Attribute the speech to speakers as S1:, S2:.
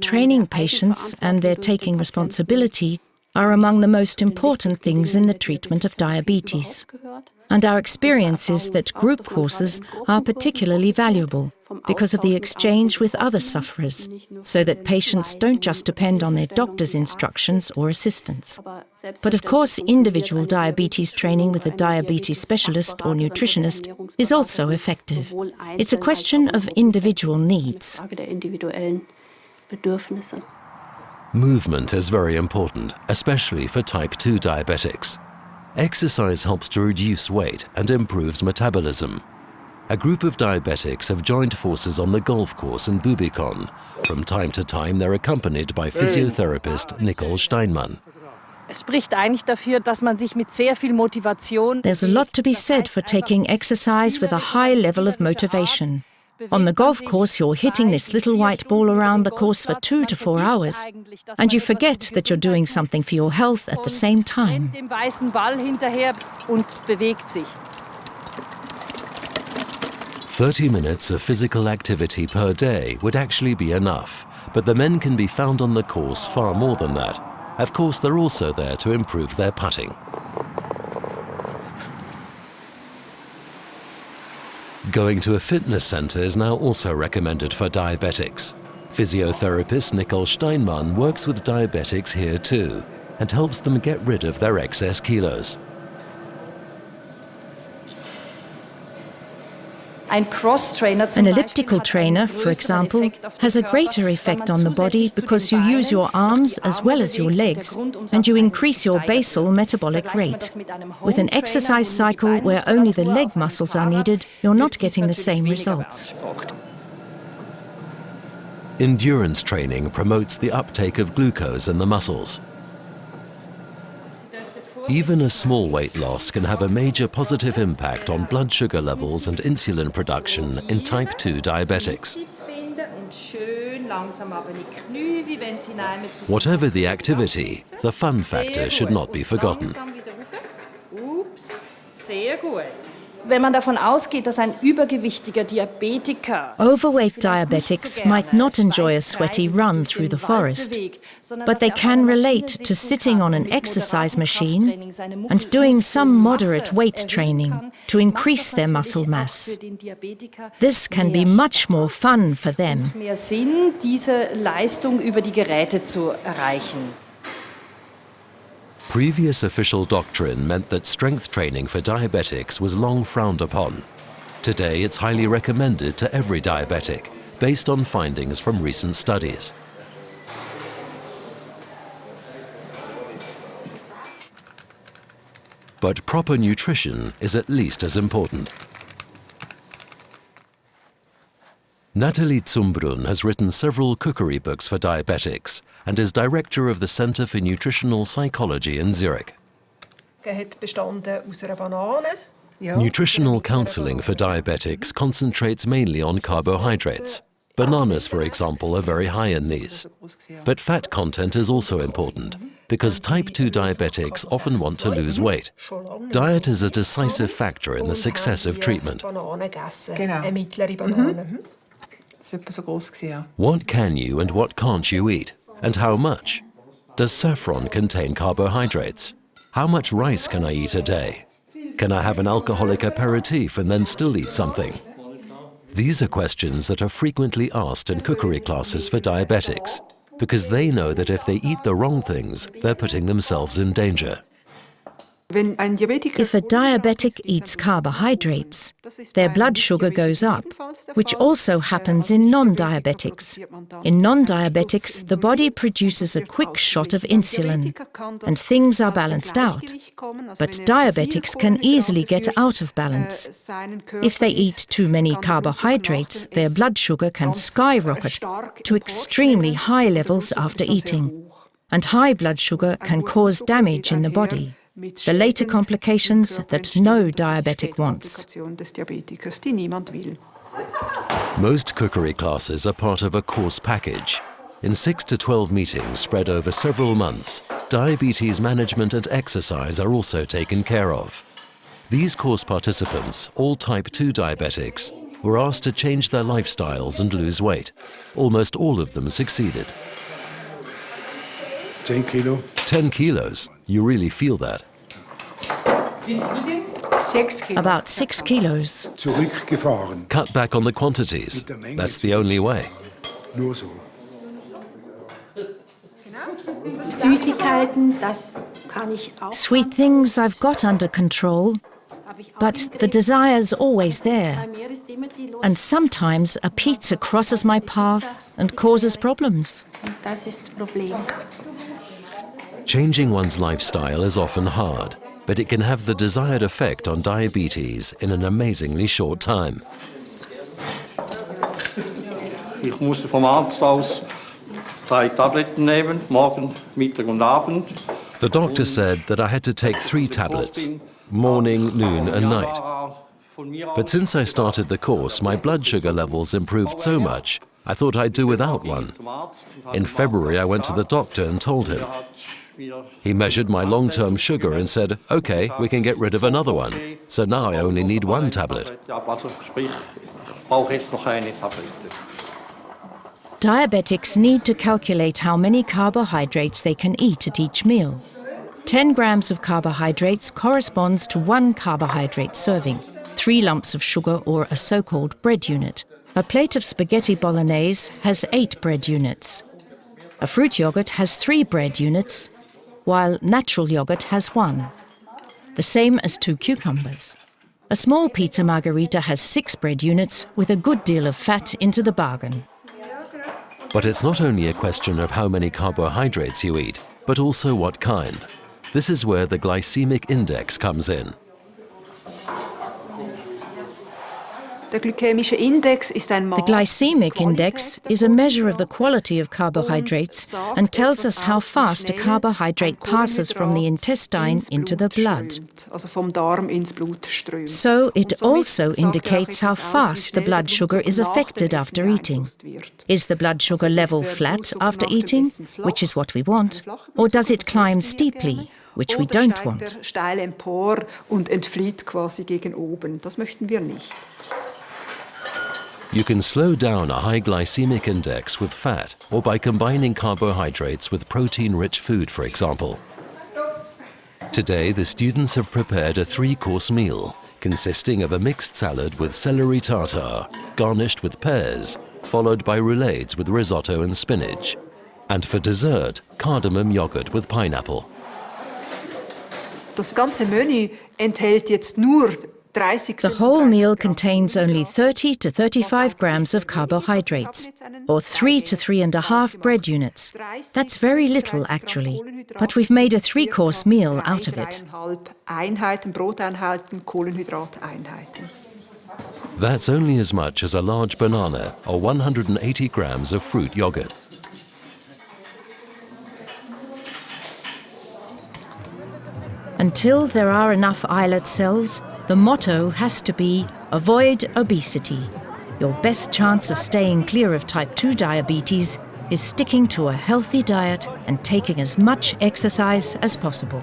S1: training patients and their taking responsibility are among the most important things in the treatment of diabetes. And our experience is that group courses are particularly valuable because of the exchange with other sufferers, so that patients don't just depend on their doctor's instructions or assistance. But of course, individual diabetes training with a diabetes specialist or nutritionist is also effective. It's a question of individual needs.
S2: Movement is very important, especially for type 2 diabetics. Exercise helps to reduce weight and improves metabolism. A group of diabetics have joined forces on the golf course in Bubikon. From time to time, they're accompanied by physiotherapist Nicole Steinmann.
S1: There's a lot to be said for taking exercise with a high level of motivation. On the golf course, you're hitting this little white ball around the course for 2 to 4 hours, and you forget that you're doing something for your health at the same time.
S2: 30 minutes of physical activity per day would actually be enough, but the men can be found on the course far more than that. Of course, they're also there to improve their putting. Going to a fitness center is now also recommended for diabetics. Physiotherapist Nicole Steinmann works with diabetics here too and helps them get rid of their excess kilos.
S1: An elliptical trainer, for example, has a greater effect on the body because you use your arms as well as your legs, and you increase your basal metabolic rate. With an exercise cycle where only the leg muscles are needed, you're not getting the same results.
S2: Endurance training promotes the uptake of glucose in the muscles. Even a small weight loss can have a major positive impact on blood sugar levels and insulin production in type 2 diabetics. Whatever the activity, the fun factor should not be forgotten.
S1: Overweight diabetics might not enjoy a sweaty run through the forest, but they can relate to sitting on an exercise machine and doing some moderate weight training to increase their muscle mass. This can be much more fun for them.
S2: Previous official doctrine meant that strength training for diabetics was long frowned upon. Today, it's highly recommended to every diabetic, based on findings from recent studies. But proper nutrition is at least as important. Nathalie Zumbrunn has written several cookery books for diabetics and is director of the Center for Nutritional Psychology in Zurich. Nutritional counseling for diabetics concentrates mainly on carbohydrates. Bananas, for example, are very high in these. But fat content is also important, because type 2 diabetics often want to lose weight. Diet is a decisive factor in the success of treatment. What can you and what can't you eat, and how much? Does saffron contain carbohydrates? How much rice can I eat a day? Can I have an alcoholic aperitif and then still eat something? These are questions that are frequently asked in cookery classes for diabetics, because they know that if they eat the wrong things, they're putting themselves in danger.
S1: If a diabetic eats carbohydrates, their blood sugar goes up, which also happens in non-diabetics. In non-diabetics, the body produces a quick shot of insulin, and things are balanced out. But diabetics can easily get out of balance. If they eat too many carbohydrates, their blood sugar can skyrocket to extremely high levels after eating. And high blood sugar can cause damage in the body. The later complications that no diabetic wants.
S2: Most cookery classes are part of a course package. In 6 to 12 meetings spread over several months, diabetes management and exercise are also taken care of. These course participants, all type 2 diabetics, were asked to change their lifestyles and lose weight. Almost all of them succeeded.
S3: 10 kilo.
S2: 10 kilos. You really feel that.
S1: About 6 kilos.
S3: Zurückgefahren.
S2: Cut back on the quantities. That's the only way.
S3: Nur so.
S4: Süßigkeiten, das kann ich auch.
S1: Sweet things I've got under control, but the desire's always there. And sometimes a pizza crosses my path and causes problems.
S4: Das ist das Problem.
S2: Changing one's lifestyle is often hard, but it can have the desired effect on diabetes in an amazingly short time.
S5: Ich musste vom Arzt aus 3 Tabletten nehmen, morgen, Mittag und Abend.
S2: The doctor said that I had to take 3 tablets, morning, noon and night. But since I started the course, my blood sugar levels improved so much, I thought I'd do without one. In February, I went to the doctor and told him. He measured my long-term sugar and said, okay, we can get rid of another one. So now I only need 1 tablet.
S1: Diabetics need to calculate how many carbohydrates they can eat at each meal. 10 grams of carbohydrates corresponds to 1 carbohydrate serving, 3 lumps of sugar or a so-called bread unit. A plate of spaghetti bolognese has 8 bread units. A fruit yogurt has 3 bread units, while natural yogurt has 1. The same as 2 cucumbers. A small pizza margherita has 6 bread units with a good deal of fat into the bargain.
S2: But it's not only a question of how many carbohydrates you eat, but also what kind. This is where the glycemic index comes in.
S1: The glycemic index is a measure of the quality of carbohydrates and tells us how fast a carbohydrate passes from the intestine into the blood. So it also indicates how fast the blood sugar is affected after eating. Is the blood sugar level flat after eating, which is what we want, or does it climb steeply, which we don't want?
S2: You can slow down a high glycemic index with fat or by combining carbohydrates with protein-rich food, for example. Today, the students have prepared a 3-course meal consisting of a mixed salad with celery tartare, garnished with pears, followed by roulades with risotto and spinach. And for dessert, cardamom yogurt with pineapple.
S1: Das ganze Menü enthält jetzt nur The whole meal contains only 30 to 35 grams of carbohydrates, or 3 to 3.5 bread units. That's very little, actually, but we've made a 3-course meal out of it.
S2: That's only as much as a large banana or 180 grams of fruit yogurt.
S1: Until there are enough islet cells, the motto has to be, avoid obesity. Your best chance of staying clear of type 2 diabetes is sticking to a healthy diet and taking as much exercise as possible.